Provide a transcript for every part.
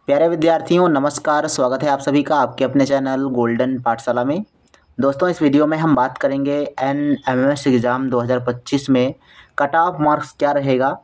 प्यारे विद्यार्थियों नमस्कार। स्वागत है आप सभी का आपके अपने चैनल गोल्डन पाठशाला में। दोस्तों इस वीडियो में हम बात करेंगे एनएमएमएस एग्ज़ाम 2025 में कट ऑफ मार्क्स क्या रहेगा,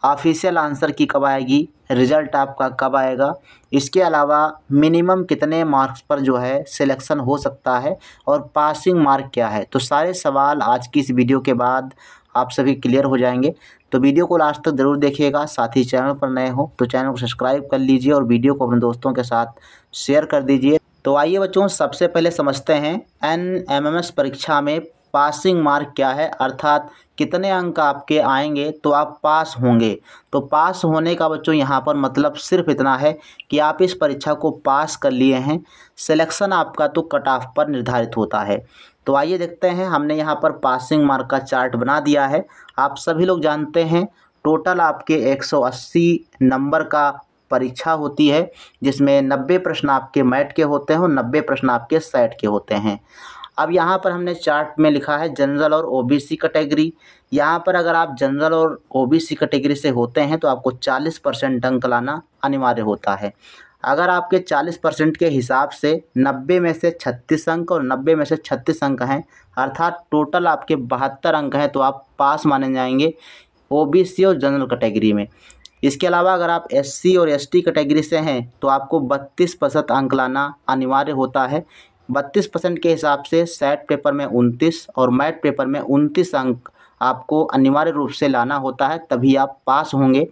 ऑफिशियल आंसर की कब आएगी, रिज़ल्ट आपका कब आएगा, इसके अलावा मिनिमम कितने मार्क्स पर जो है सिलेक्शन हो सकता है और पासिंग मार्क क्या है। तो सारे सवाल आज की इस वीडियो के बाद आप सभी क्लियर हो जाएंगे। तो वीडियो को लास्ट तक ज़रूर देखिएगा। साथ ही चैनल पर नए हो तो चैनल को सब्सक्राइब कर लीजिए और वीडियो को अपने दोस्तों के साथ शेयर कर दीजिए। तो आइए बच्चों सबसे पहले समझते हैं एनएमएमएस परीक्षा में पासिंग मार्क क्या है, अर्थात कितने अंक आपके आएंगे तो आप पास होंगे। तो पास होने का बच्चों यहाँ पर मतलब सिर्फ इतना है कि आप इस परीक्षा को पास कर लिए हैं। सिलेक्शन आपका तो कट ऑफ पर निर्धारित होता है। तो आइए देखते हैं, हमने यहाँ पर पासिंग मार्क का चार्ट बना दिया है। आप सभी लोग जानते हैं टोटल आपके 180 नंबर का परीक्षा होती है, जिसमें 90 प्रश्न आपके मैथ के होते हैं और 90 प्रश्न आपके सेट के होते हैं। अब यहाँ पर हमने चार्ट में लिखा है जनरल और ओबीसी कैटेगरी। यहाँ पर अगर आप जनरल और ओबीसी कैटेगरी से होते हैं तो आपको 40% अंक लाना अनिवार्य होता है। अगर आपके 40% के हिसाब से 90 में से 36 अंक और 90 में से 36 अंक हैं, अर्थात टोटल आपके 72 अंक हैं, तो आप पास माने जाएंगे ओबीसी और जनरल कैटेगरी में। इसके अलावा अगर आप एससी और एसटी कैटेगरी से हैं तो आपको 32% अंक लाना अनिवार्य होता है। 32% के हिसाब से सेट पेपर में 29 और मैथ पेपर में 29 अंक आपको अनिवार्य रूप से लाना होता है, तभी आप पास होंगे।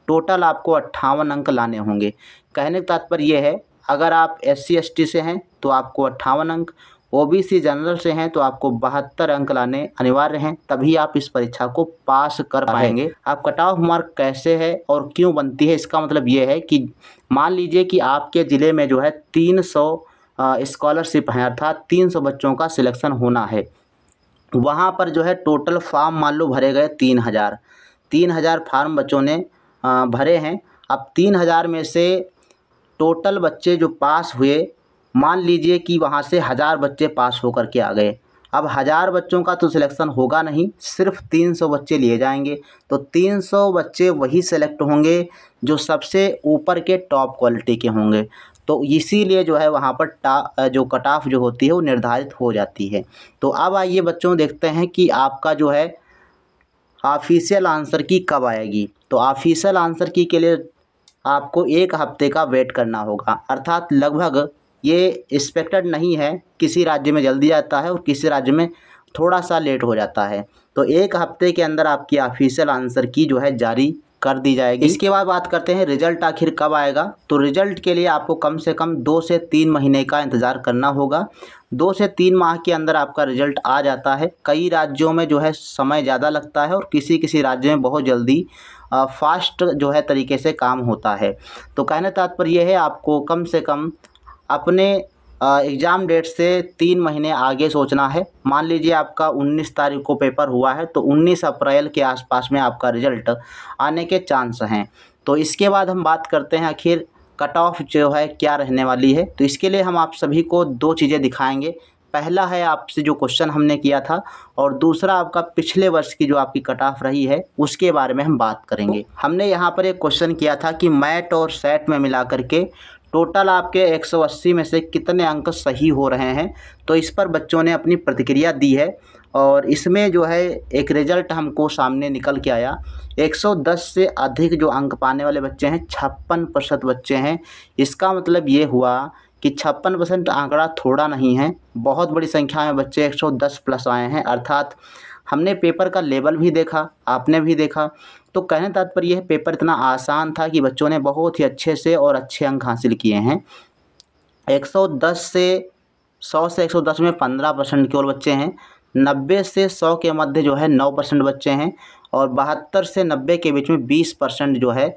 टोटल आपको 58 अंक लाने होंगे। कहने का तात्पर्य यह है, अगर आप एससी एसटी से हैं तो आपको 58 अंक, ओबीसी जनरल से हैं तो आपको 72 अंक लाने अनिवार्य हैं, तभी आप इस परीक्षा को पास कर पाएंगे। अब कट ऑफ मार्क कैसे है और क्यों बनती है, इसका मतलब ये है कि मान लीजिए कि आपके ज़िले में जो है 300 स्कॉलरशिप हैं, अर्थात 300 बच्चों का सिलेक्शन होना है। वहाँ पर जो है टोटल फॉर्म मान लो भरे गए 3000 फार्म बच्चों ने भरे हैं। अब 3000 में से टोटल बच्चे जो पास हुए, मान लीजिए कि वहाँ से 1000 बच्चे पास होकर के आ गए। अब 1000 बच्चों का तो सिलेक्शन होगा नहीं, सिर्फ 300 बच्चे लिए जाएंगे। तो 300 बच्चे वही सेलेक्ट होंगे जो सबसे ऊपर के टॉप क्वालिटी के होंगे। तो इसीलिए जो है वहाँ पर जो कट ऑफ जो होती है वो निर्धारित हो जाती है। तो अब आइए बच्चों देखते हैं कि आपका जो है ऑफिशियल आंसर की कब आएगी। तो ऑफिशियल आंसर की के लिए आपको 1 हफ्ते का वेट करना होगा, अर्थात लगभग ये एक्सपेक्टेड नहीं है, किसी राज्य में जल्दी आता है और किसी राज्य में थोड़ा सा लेट हो जाता है। तो 1 हफ्ते के अंदर आपकी ऑफिशियल आंसर की जो है जारी कर दी जाएगी। इसके बाद बात करते हैं रिजल्ट आखिर कब आएगा। तो रिजल्ट के लिए आपको कम से कम 2 से 3 महीने का इंतज़ार करना होगा। 2 से 3 माह के अंदर आपका रिजल्ट आ जाता है। कई राज्यों में जो है समय ज़्यादा लगता है और किसी राज्य में बहुत जल्दी फास्ट जो है तरीके से काम होता है। तो कहने तात्पर्य यह है, आपको कम से कम अपने एग्ज़ाम डेट से 3 महीने आगे सोचना है। मान लीजिए आपका 19 तारीख को पेपर हुआ है तो 19 अप्रैल के आसपास में आपका रिज़ल्ट आने के चांस हैं। तो इसके बाद हम बात करते हैं आखिर कट ऑफ जो है क्या रहने वाली है। तो इसके लिए हम आप सभी को 2 चीज़ें दिखाएंगे। पहला है आपसे जो क्वेश्चन हमने किया था और दूसरा आपका पिछले वर्ष की जो आपकी कट ऑफ रही है उसके बारे में हम बात करेंगे। हमने यहाँ पर एक क्वेश्चन किया था कि मैथ और सेट में मिला करके टोटल आपके 180 में से कितने अंक सही हो रहे हैं। तो इस पर बच्चों ने अपनी प्रतिक्रिया दी है और इसमें जो है एक रिज़ल्ट हमको सामने निकल के आया। 110 से अधिक जो अंक पाने वाले बच्चे हैं 56% बच्चे हैं। इसका मतलब ये हुआ कि 56% आंकड़ा थोड़ा नहीं है, बहुत बड़ी संख्या में बच्चे 110 प्लस आए हैं। अर्थात हमने पेपर का लेवल भी देखा, आपने भी देखा। तो कहने तात्पर्य यह पेपर इतना आसान था कि बच्चों ने बहुत ही अच्छे से और अच्छे अंक हासिल किए हैं। 110 से 100 से 110 में 15% केवल बच्चे हैं। 90 से 100 के मध्य जो है 9% बच्चे हैं और 72 से 90 के बीच में 20% जो है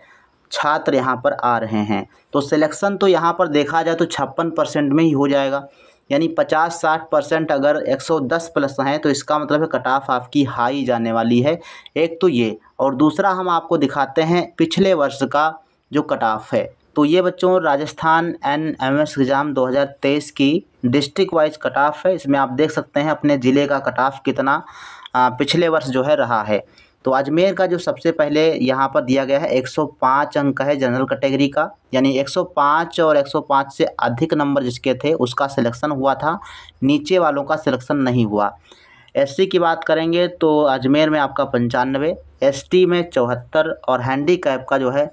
छात्र यहाँ पर आ रहे हैं। तो सिलेक्शन तो यहाँ पर देखा जाए तो 56% में ही हो जाएगा, यानी 50-60% अगर 110 प्लस हैं तो इसका मतलब है कट ऑफ आपकी हाई जाने वाली है। एक तो ये, और दूसरा हम आपको दिखाते हैं पिछले वर्ष का जो कट ऑफ है। तो ये बच्चों राजस्थान एनएमएमएस एग्ज़ाम 2023 की डिस्ट्रिक्ट वाइज कट ऑफ है। इसमें आप देख सकते हैं अपने ज़िले का कट ऑफ कितना पिछले वर्ष जो है रहा है। तो अजमेर का जो सबसे पहले यहाँ पर दिया गया है 105 अंक है जनरल कैटेगरी का, यानी 105 और 105 से अधिक नंबर जिसके थे उसका सिलेक्शन हुआ था, नीचे वालों का सिलेक्शन नहीं हुआ। एससी की बात करेंगे तो अजमेर में आपका 95, एसटी में 74 और हैंडीकैप का जो है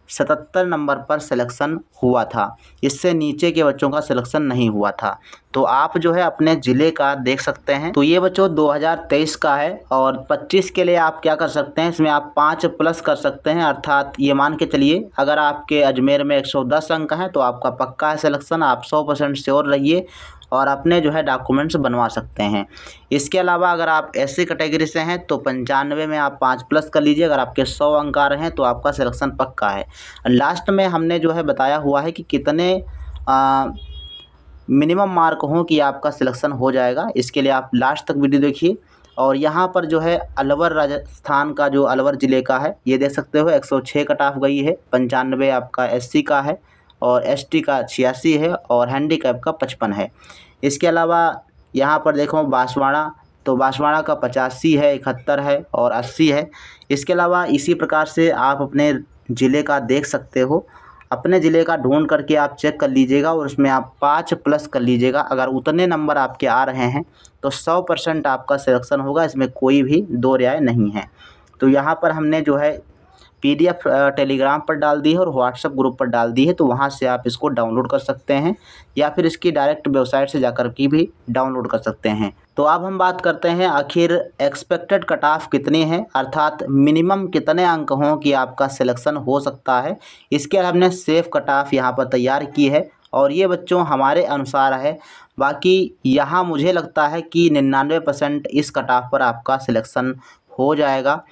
77 नंबर पर सिलेक्शन हुआ था। इससे नीचे के बच्चों का सिलेक्शन नहीं हुआ था। तो आप जो है अपने ज़िले का देख सकते हैं। तो ये बच्चों 2023 का है और 25 के लिए आप क्या कर सकते हैं, इसमें आप 5 प्लस कर सकते हैं। अर्थात ये मान के चलिए अगर आपके अजमेर में 110 अंक हैं तो आपका पक्का है सिलेक्शन, आप 100% श्योर रहिए और अपने जो है डॉक्यूमेंट्स बनवा सकते हैं। इसके अलावा अगर आप एससी कैटेगरी से हैं तो 95 में आप 5 प्लस कर लीजिए। अगर आपके 100 अंक आ रहे हैं तो आपका सिलेक्शन पक्का है। लास्ट में हमने जो है बताया हुआ है कि कितने मिनिमम मार्क हों कि आपका सिलेक्शन हो जाएगा। इसके लिए आप लास्ट तक वीडियो देखिए। और यहाँ पर जो है अलवर राजस्थान का जो अलवर ज़िले का है ये देख सकते हो 106 कट ऑफ गई है, 95 आपका एससी का है और एसटी का 86 है और हैंडीकैप का 55 है। इसके अलावा यहाँ पर देखो बांसवाड़ा, तो बांसवाड़ा का 85 है, 71 है और 80 है। इसके अलावा इसी प्रकार से आप अपने ज़िले का देख सकते हो, अपने ज़िले का ढूंढ करके आप चेक कर लीजिएगा और उसमें आप 5 प्लस कर लीजिएगा। अगर उतने नंबर आपके आ रहे हैं तो 100% आपका सिलेक्शन होगा, इसमें कोई भी दो राय नहीं है। तो यहाँ पर हमने जो है PDF टेलीग्राम पर डाल दी है और व्हाट्सएप ग्रुप पर डाल दी है, तो वहाँ से आप इसको डाउनलोड कर सकते हैं या फिर इसकी डायरेक्ट वेबसाइट से जाकर के भी डाउनलोड कर सकते हैं। तो अब हम बात करते हैं आखिर एक्सपेक्टेड कट ऑफ कितनी है, अर्थात मिनिमम कितने अंक हों कि आपका सिलेक्शन हो सकता है। इसके लिए हमने सेफ कट ऑफ यहाँ पर तैयार की है और ये बच्चों हमारे अनुसार है। बाकी यहाँ मुझे लगता है कि 99% इस कट ऑफ पर आपका सिलेक्शन हो जाएगा।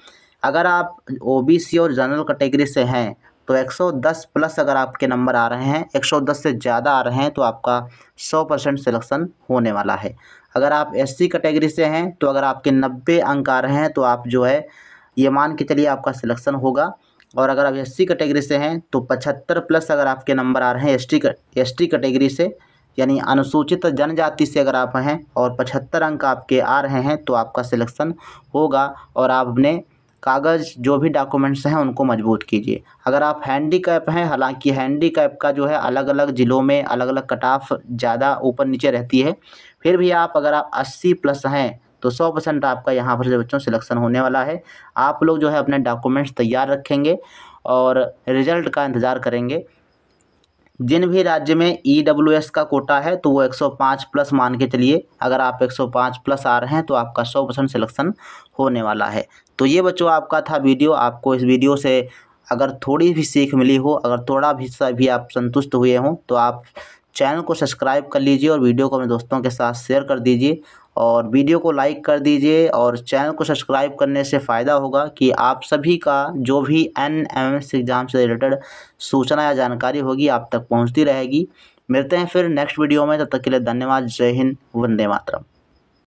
अगर आप ओबीसी और जनरल कैटेगरी से हैं तो 110 प्लस अगर आपके नंबर आ रहे हैं, 110 से ज़्यादा आ रहे हैं तो आपका 100% सिलेक्शन होने वाला है। अगर आप एससी कैटेगरी से हैं तो अगर आपके 90 अंक आ रहे हैं तो आप जो है ये मान के चलिए आपका सिलेक्शन होगा। और अगर आप एससी कैटेगरी से हैं तो 75 प्लस अगर आपके नंबर आ रहे हैं एसटी कैटेगरी से, यानी अनुसूचित जनजाति से अगर आप हैं और 75 अंक आपके आ रहे हैं तो आपका सिलेक्शन होगा। और आप अपने कागज़ जो भी डॉक्यूमेंट्स हैं उनको मजबूत कीजिए। अगर आप हैंडीकैप हैं, हालांकि हैंडीकैप का जो है अलग अलग ज़िलों में अलग अलग कट ऑफ ज़्यादा ऊपर नीचे रहती है, फिर भी आप अगर आप 80 प्लस हैं तो 100% आपका यहाँ पर जो बच्चों सिलेक्शन होने वाला है। आप लोग जो है अपने डॉक्यूमेंट्स तैयार रखेंगे और रिज़ल्ट का इंतज़ार करेंगे। जिन भी राज्य में EWS का कोटा है तो वो 105 प्लस मान के चलिए, अगर आप 105 प्लस आ रहे हैं तो आपका 100% सिलेक्शन होने वाला है। तो ये बच्चों आपका था वीडियो। आपको इस वीडियो से अगर थोड़ी भी सीख मिली हो, अगर थोड़ा भी आप संतुष्ट हुए हों तो आप चैनल को सब्सक्राइब कर लीजिए और वीडियो को अपने दोस्तों के साथ शेयर कर दीजिए और वीडियो को लाइक कर दीजिए। और चैनल को सब्सक्राइब करने से फ़ायदा होगा कि आप सभी का जो भी NMS एग्ज़ाम से रिलेटेड सूचना या जानकारी होगी आप तक पहुंचती रहेगी। मिलते हैं फिर नेक्स्ट वीडियो में, तब तक के लिए धन्यवाद। जय हिंद, वंदे मातरम।